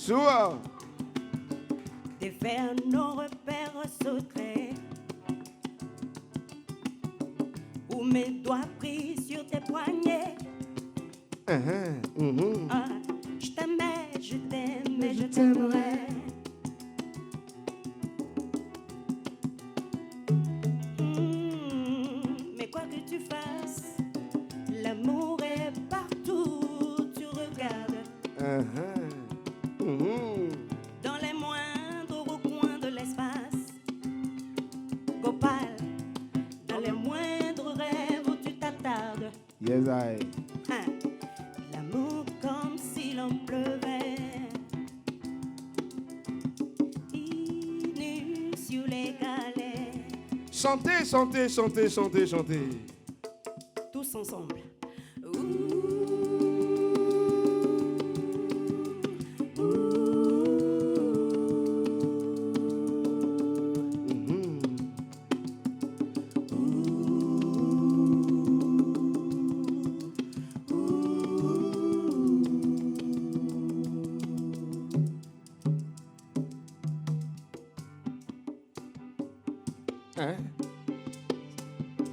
Souvent. Défaire nos repères secrets. Ou mes doigts pris sur tes poignets. Ah, je t'aimais, je t'aimais, je t'aimerais. Mais quoi que tu fasses, l'amour est partout où tu regardes. Dans les moindres recoins de l'espace. Gopal, dans les moindres rêves où tu t'attardes. Yes, I. L'amour comme si l'on pleuvait. Nu sur les galets. Chantez, chantez, chantez, chantez, chantez. Tous ensemble.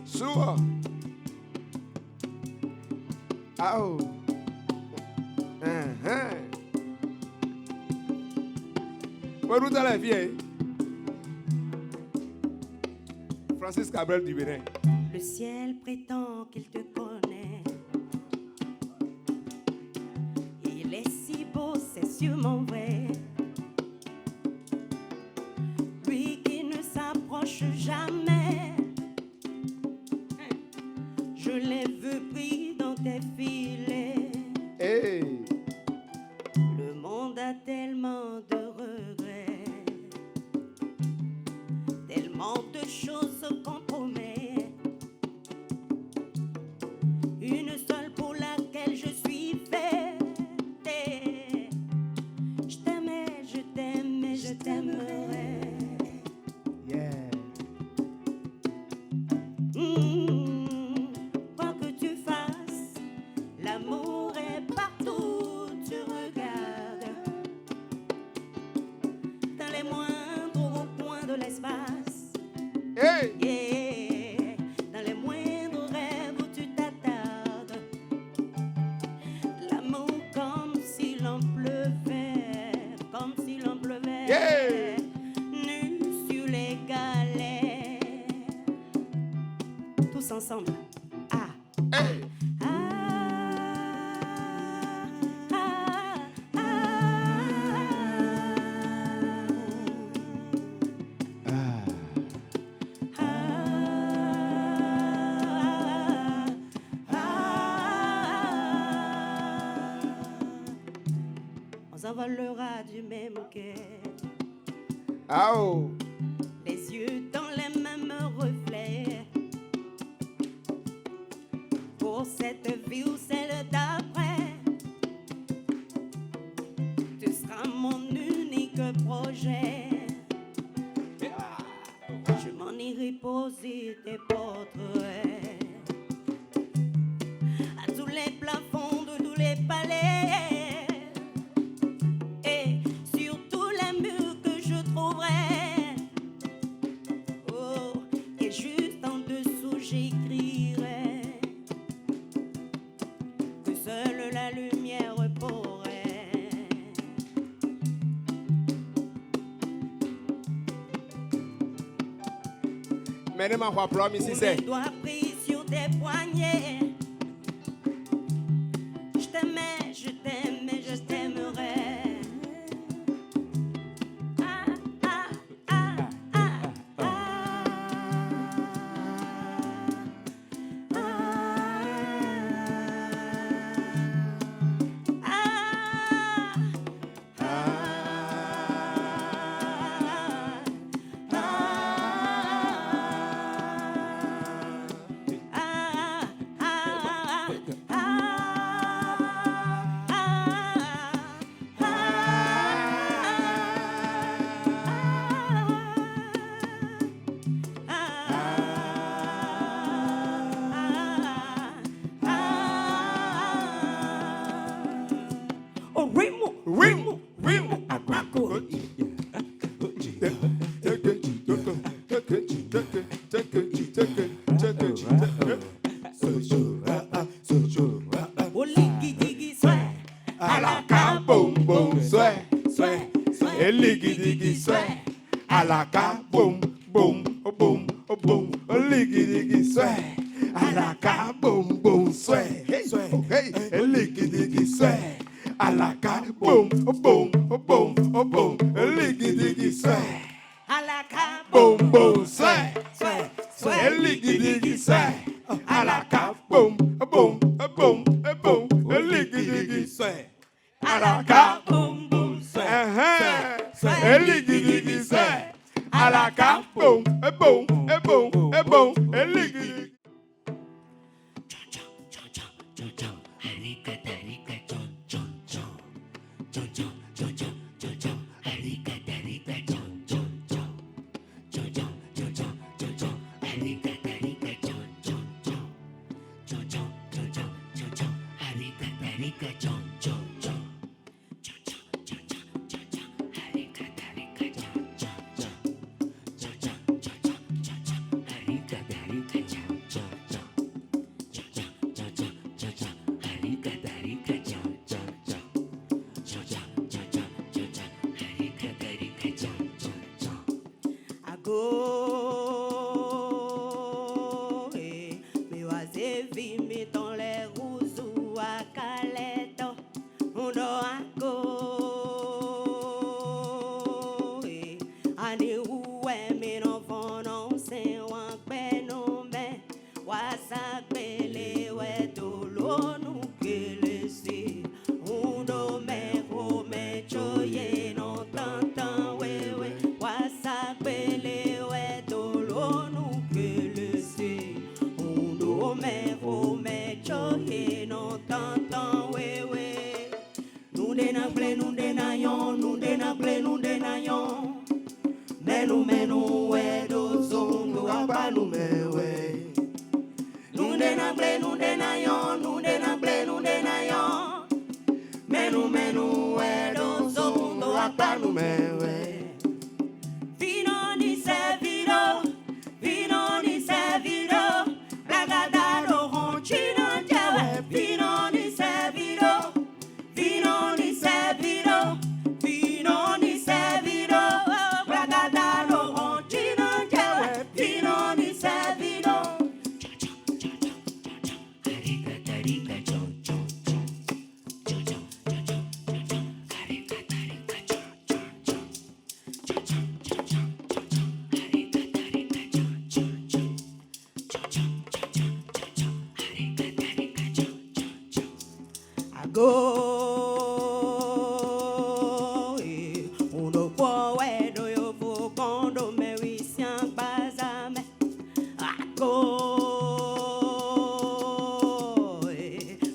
Souvent. Ah oh. Où t'as la vieille? Francis Cabrel du Bénin. Le ciel prétend qu'il te connaît. Il est si beau, c'est sûrement vrai. Lui qui ne s'approche jamais. Je l'ai vu pris dans tes filets. Hey. Le monde a tellement de regrets. Tellement de choses qu'on promet. Une seule pour laquelle je suis faite. Je t'aimais, je t'aimais, je t'aimerais. Yeah. Quoi que tu fasses, l'amour est partout où tu regardes. Dans les moindres recoins de l'espace. Hey. Yeah. Dans les moindres rêves où tu t'attardes. L'amour comme si l'on pleuvait. Comme si l'on pleuvait. Yeah. Nu sur les galets. Tous ensemble. Ah. Hey. Ah. Ah. Ah. On s'envolera du même quai. Ah oh. Les yeux dans les mêmes reflets. Pour cette vie ou celle d'après, tu seras mon unique projet. Je m'en irai poser tes portraits à tous les plafonds de tous les palais. Et sur tous les murs que je trouverai. Oh, et juste en dessous j'écrirai que seule la lumière pourrait. Maintenant, ma voix promis ici, c'est. Mes doigts pris sur tes poignets. Je t'aimais, je t'aimais, je t'aimerais. Ah, ah, ah, ah, ah. Ah, ah, ah, ah. liggy diggy sway. Alaka boom boom boom boom. Liggy diggy sway. Alaka boom boom sway. Hey sway. Hey liggy diggy sway. Alaka boom boom boom boom. Liggy diggy sway. Alaka Boom boom sway. sway, Sway liggy diggy sway. Alaka boom boom boom boom. Liggy diggy sway. Alaka boom boom sway. sway. Liggy diggy sway. Alaka boom boom boom boom. Liggy diggy. Go, me oise vi me dans les rouzou à caleto, on doit go, ani oué me non font non c'est un penon mais, wasa pele ouais dolo nous que laisser, on do me ho me choye non tantan ouais ouais, wasa pele Menu wedo zongo abanu mewe. Nunde na ble nunde na yon, nunde na ble nunde na yon. Menu wedo zongo abanu mewe. Vino ni servido, blagadaro honchino jawe. Vino ni servido, vino ni servido. Go, uno può vedo io fu quando me vi siamo basame. Go,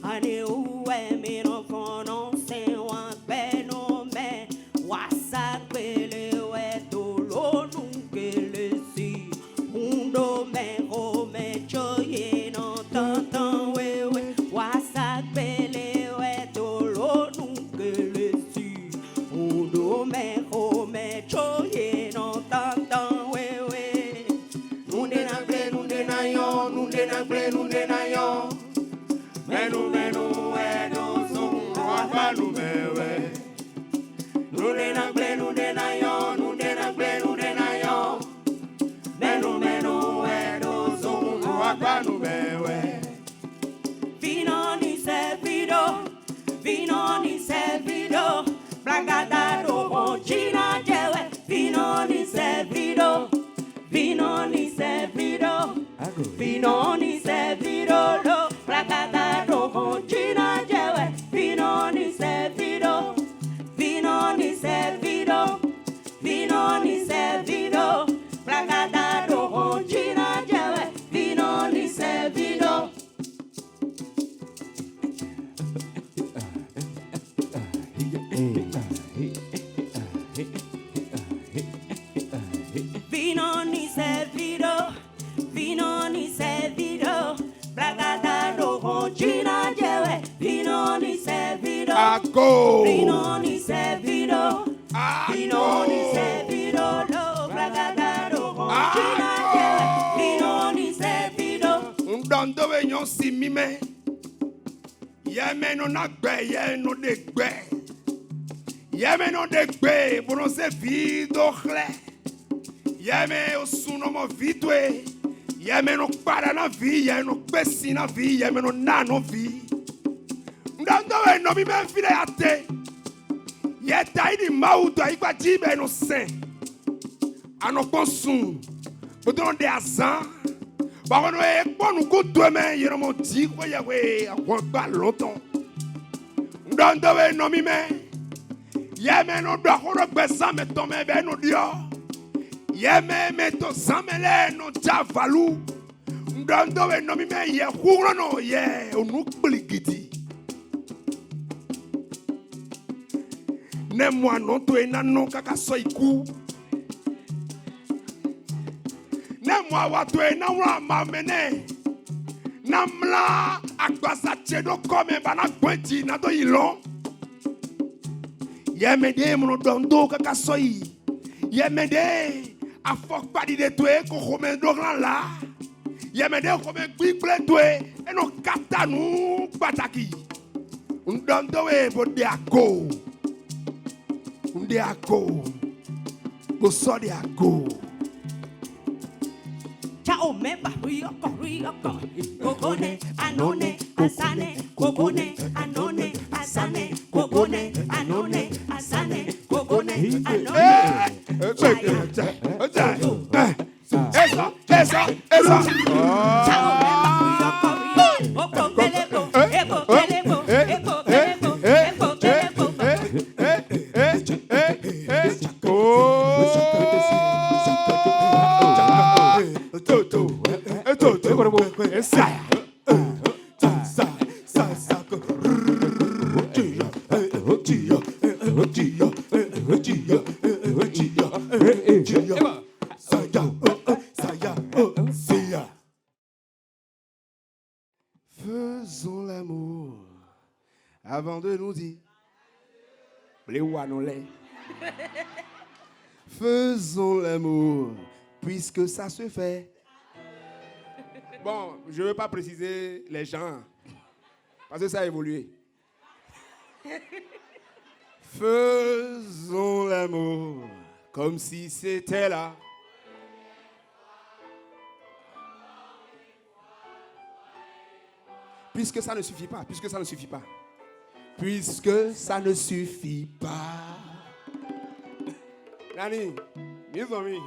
ani uwe mi no fono se wa beno me. Wasa pele we dolo nungele si. Undo me ho me choye no tantan we we. Wasa pele Menu wedo zongo abanu mewe. Nunde na ble nunde na yon, nunde na ble nunde na yon. Menu wedo zongo abanu mewe. Vino ni servido, blagadaro honchina jewe. Vino ni servido, lo blagadaro honchina jewe. Vino ni servido, blagadaro honchina jewe. Vino ni servido. Vino ni servido, blagadaro honchina jewe. Vino ni servido, Ago. vino ni servido, lo blagadaro honchina jewe. Vino ni servido. Ndondo we nyon si mime. Ye meno na gbe, ye no de gbe. Yeme non degbe, pour nous c'est vide au clair. Yeme au sunomo vidwe. Yeme no para na vie, yeme no pesi na vie, yeme no nano vie. Ndando we no mi men file ate. Yeta ini mauto ikwa jibe no sen. Ano konsun. Bodo de azan. Ba no e ponu ko do men yero mo di ko ye we akon gba longtemps. Ndando we no mi men. Yeme no do ko gbe san me to me be no dio. Yeme me to samele no javalu. Ndando we no mi men ye khuro no ye onu pligidi. Ne moi non to enano kaka so iku. Ne moi wa to enawra mamene. Namla agbasa chedo come bana kwenti na to ilo. Yemede mo dondo kaka so yi. Yemede afok padi de toe ko komendo la. Yemede ko me gbigle toe eno kata nu pataki. Ndondo we bode ako. Unde ako. Go so de ako. Chao memba rioko. Gogone, anone, asane. Gogone, anone, asane. Gogone, anone, asane. Gogone, anone. Esa. Chao memba rioko. Eko Faisons l'amour avant de nous dire. Faisons l'amour puisque ça se fait. Bon, je ne veux pas préciser les gens parce que ça a évolué. Faisons l'amour comme si c'était là. Puisque ça ne suffit pas. Puisque ça ne suffit pas. Nani, mes amis.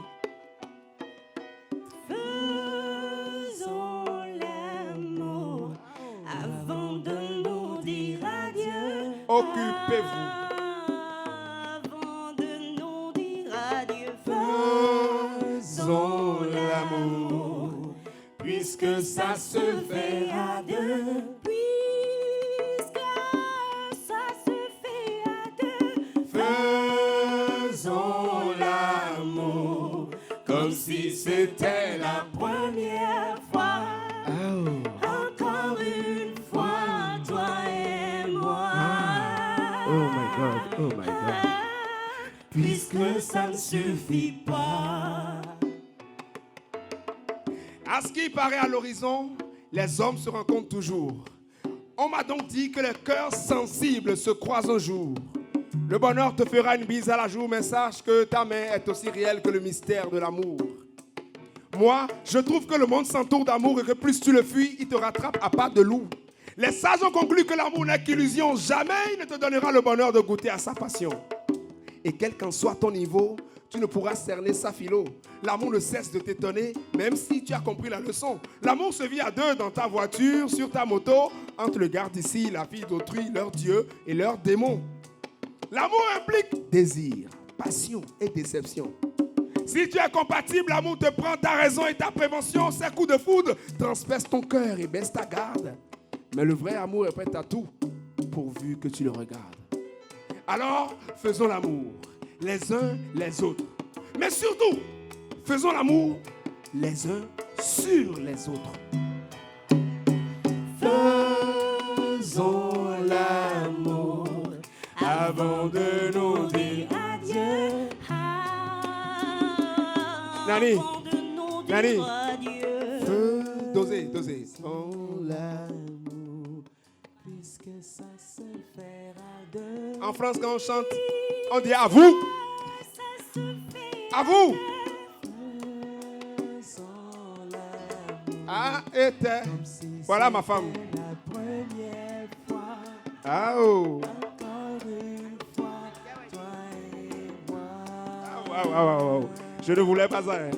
Faisons l'amour avant de nous dire adieu. Occupez-vous. Avant de nous dire adieu. Faisons l'amour puisque ça se fait à deux. Puisque ça se fait à deux. Faisons l'amour comme si c'était la Première fois. Encore une fois, toi et moi. Oh my God. Puisque ça ne suffit pas. À ce qui paraît à l'horizon, les hommes se rencontrent toujours. On m'a donc dit que les cœurs sensibles se croisent un jour. Le bonheur te fera une bise à la joue, mais sache que ta main est aussi réelle que le mystère de l'amour. Moi, je trouve que le monde s'entoure d'amour et que plus tu le fuis, il te rattrape à pas de loup. Les sages ont conclu que l'amour n'est qu'illusion. Jamais il ne te donnera le bonheur de goûter à sa passion. Et quel qu'en soit ton niveau, tu ne pourras cerner sa philo. L'amour ne cesse de t'étonner, même si tu as compris la leçon. L'amour se vit à deux dans ta voiture, sur ta moto, entre le garde ici, la fille d'autrui, leur dieu et leur démon. L'amour implique désir, passion et déception. Si tu es compatible, l'amour te prend ta raison et ta prévention. Ces coups de foudre transpercent ton cœur et baisse ta garde. Mais le vrai amour est prêt à tout, pourvu que tu le regardes. Alors, faisons l'amour, les uns les autres. Mais surtout, faisons l'amour, les uns sur les autres. Faisons l'amour avant de nous dire adieu. Nani, Avant de nous dire Nani. adieu. Dosez. Faisons l'amour Puisque ça se fait à deux. En France, quand on chante, on dit à vous. À vous. Faisons l'amour Ah, était. comme si Voilà ma femme. c'était la première fois. Ah, oh. Encore une fois, toi et moi. Ah, wow. Je ne voulais pas ça. Hein.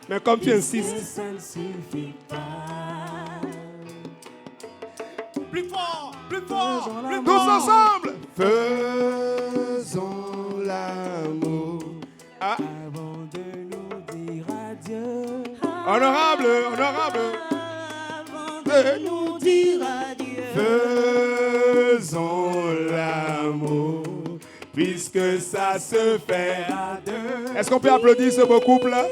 Mais comme tu Que insistes. ça ne suffit pas. Plus fort, plus Faisons l'amour. Tous ensemble. Faisons l'amour. Ah, Avant de nous dire adieu. honorable. Avant de nous dire adieu. Faisons l'amour, puisque ça se fait à deux. Est-ce qu'on peut applaudir ce beau couple-là?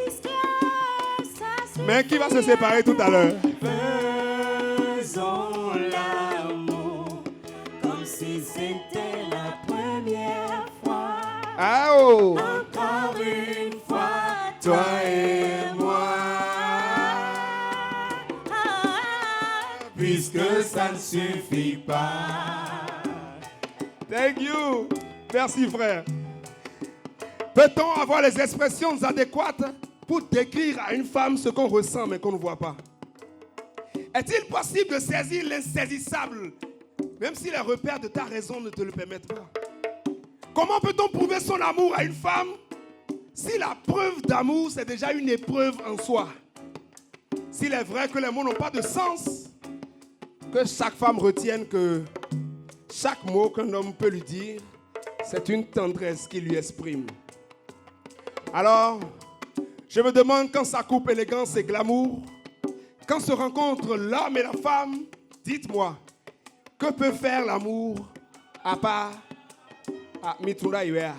Mais qui va se séparer tout à l'heure? Faisons l'amour comme si c'était la première fois. Ah oh! Encore une fois, Toi et moi, puisque ça ne suffit pas. Thank you. Merci frère. Peut-on avoir les expressions adéquates pour décrire à une femme ce qu'on ressent mais qu'on ne voit pas? Est-il possible de saisir l'insaisissable, même si les repères de ta raison ne te le permettent pas? Comment peut-on prouver son amour à une femme si la preuve d'amour, c'est déjà une épreuve en soi? S'il est vrai que les mots n'ont pas de sens, que chaque femme retienne que chaque mot qu'un homme peut lui dire, c'est une tendresse qu'il lui exprime. Alors, je me demande quand ça coupe élégance et glamour, quand se rencontrent l'homme et la femme, dites-moi, que peut faire l'amour à part Mitunda Iwea?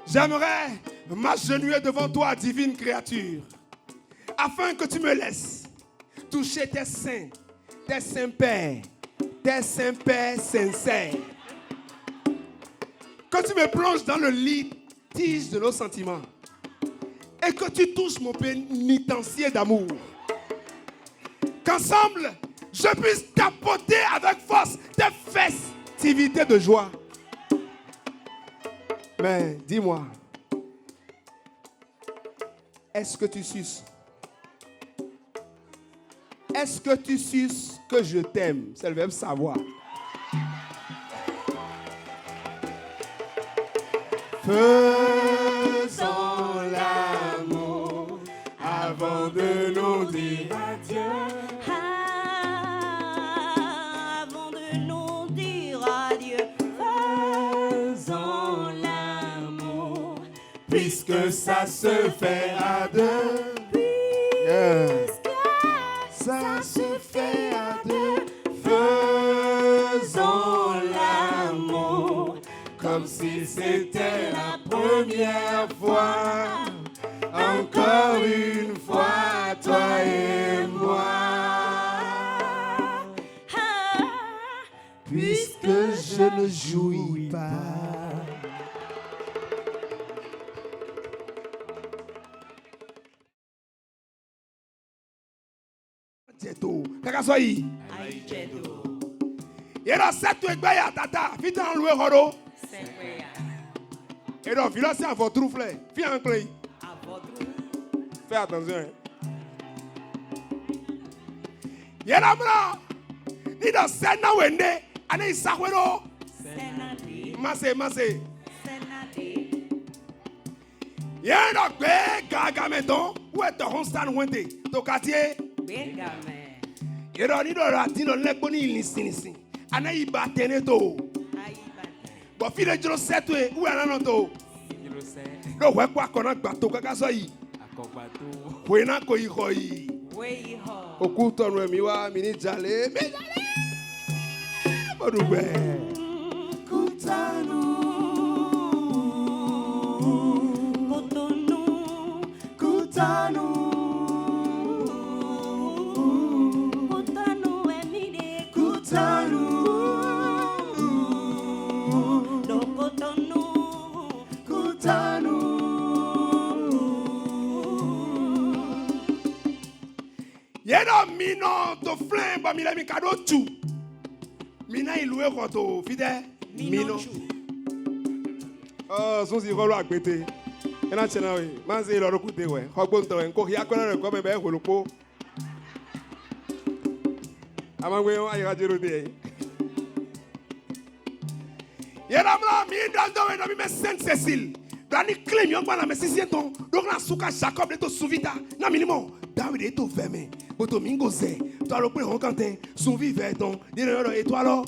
J'aimerais m'agenouiller devant toi, divine créature, afin que tu me laisses toucher tes seins pères sincères. Que tu me plonges dans le litige de nos sentiments et que tu touches mon pénitencier d'amour. Qu'ensemble, je puisse tapoter avec force tes festivités de joie. Mais dis-moi, est-ce que tu suces? Est-ce que tu suces que je t'aime? C'est le verbe savoir. Faisons l'amour avant de nous dire adieu. Avant de nous dire adieu. Faisons l'amour puisque ça se fait à deux. Yeah. Ça se fait à deux. Faisons l'amour comme si c'était la première fois. Encore une fois, toi et moi. Puisque je ne jouis pas. Kakasoi. Yero setu egbeya tata, vite en loué horo. Yero vilo c'est à votre trouffle, viens en clé. Fais attention. Yero mra, ni do sena wende, ane isakwero. Mase. Yero gbe gagameton, où est ton stand wende, to quartier. Yero ni do ratino lekboni lisinisi. Ana iba teneto. Bo file jiro setwe u ana to. Do we kwa kona gbato kaka so yi. Akogbato. We na ko iho yi. Okuto nu emi wa mi ni jale. Mi jale. Bodugbe. Kutanu. mino to flin ba mila mi kado tu. Mina iloué koto fide mino. Oh, son si rolo agbete. Ena chena we. Manze lo rekute we. Khogbo nto en ko ya kola re ko me be holopo. Amangwe on ayira jero de. Yera mla mi dando we no mi me Sainte Cécile. Dani claim young man me sisi ton. Donc na suka Jacob de to suvita. Na minimum. David to verme. Boto mingo ze. To lo pre ronkante. Son vive ton. Dire yo étoile.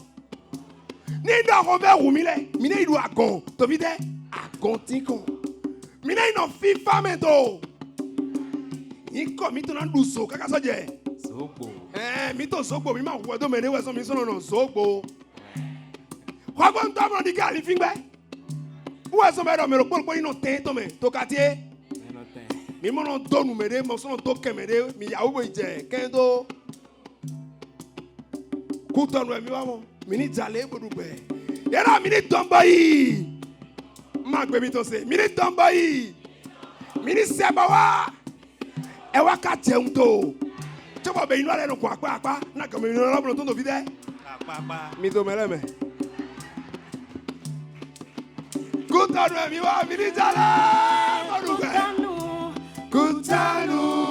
Ni da Robert Roumile. Mine idu agon. To vide agon tinkon. Mine ino FIFA mento. Ni komi to na duso kaka soje. Zogbo. Mito zogbo mi ma wo do mere we so mi so no zogbo. Kwa ndo mo di gali fingbe. Où est-ce que me repose pour une tête to quartier? Mi mo no do numere mo so no to kemere mi ya wo je kendo. Ku to no mi wa mo. Mi ni jale bodugbe. Yera mi ni tombo yi. Ma gbe mi to se. Mi ni tombo yi. Mi ni seba wa. E wa ka jeun to. Chobo be inu ale no kwa pa na ka mi no lo to vide. Pa. Mi to mere me. Coutano mi va mi rijala Kutanu Cotonou,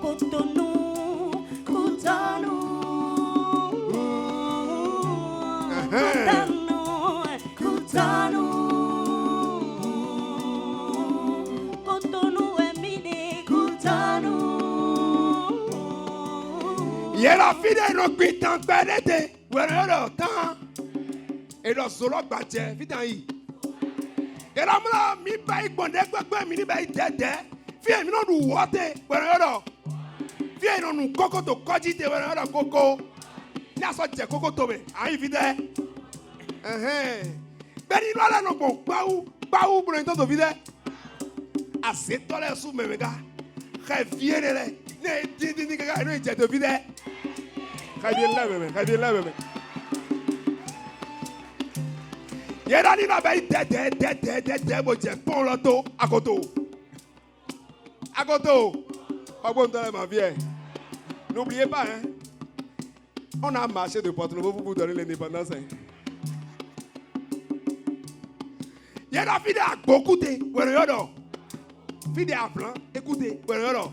Cotonou, Cotonou est midi, Cotonou. Yera fide no gbitan gbedete were lo tan e lo solo gbaje fitan yi Yera mla mi ba igbonde gbegbe mi ni ba idede fi mi no du wote were lo fi no nu koko to koji te were lo koko ni aso je koko to me ayi fide beni lo la no gbon pawu bro to vide ase to le su memega ka fiere le ne di ka no je to vide ka di la me Yera ni na ba de bo je pon lo to akoto Ogbo ntole ma vie. N'oubliez pas hein. On a marché de Porto-Novo pour vous donner l'indépendance. Hein. Yera fide agbokute were yodo. Fide aplan écoutez were yodo.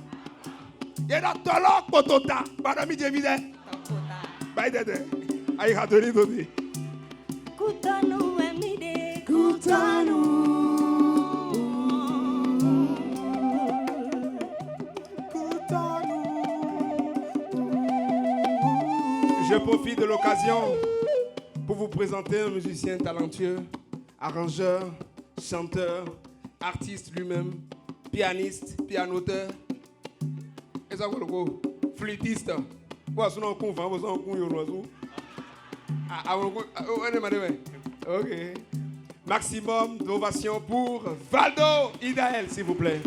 Yera tolo potota badami je vide. Bye dede. Ayi hatoni dodi. Cotonou est midi, Cotonou. Je profite de l'occasion pour vous présenter un musicien talentueux, arrangeur, chanteur, artiste lui-même, pianiste, pianoteur, et ça quoi flûtiste. Ok. Maximum d'ovation pour Valdo Idael, s'il vous plaît.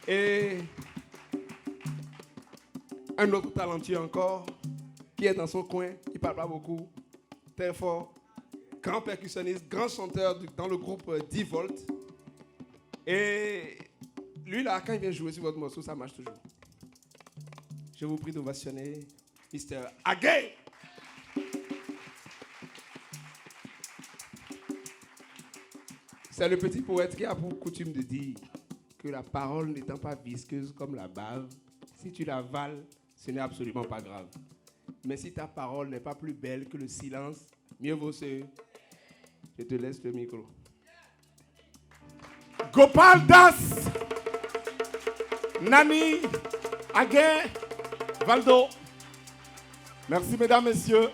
Et un autre talentueux encore, qui est dans son coin, il parle pas beaucoup, très fort, grand percussionniste, grand chanteur dans le groupe 10 Volt. Et lui là, quand il vient jouer sur votre morceau, ça marche toujours. Je vous prie d'ovationner Mr. Agay. C'est le petit poète qui a pour coutume de dire que la parole n'étant pas visqueuse comme la bave, si tu l'avales, ce n'est absolument pas grave. Mais si ta parole n'est pas plus belle que le silence, mieux vaut ce... Je te laisse le micro. Gopal Das, Nani, Agay, Valdo. Merci mesdames, messieurs.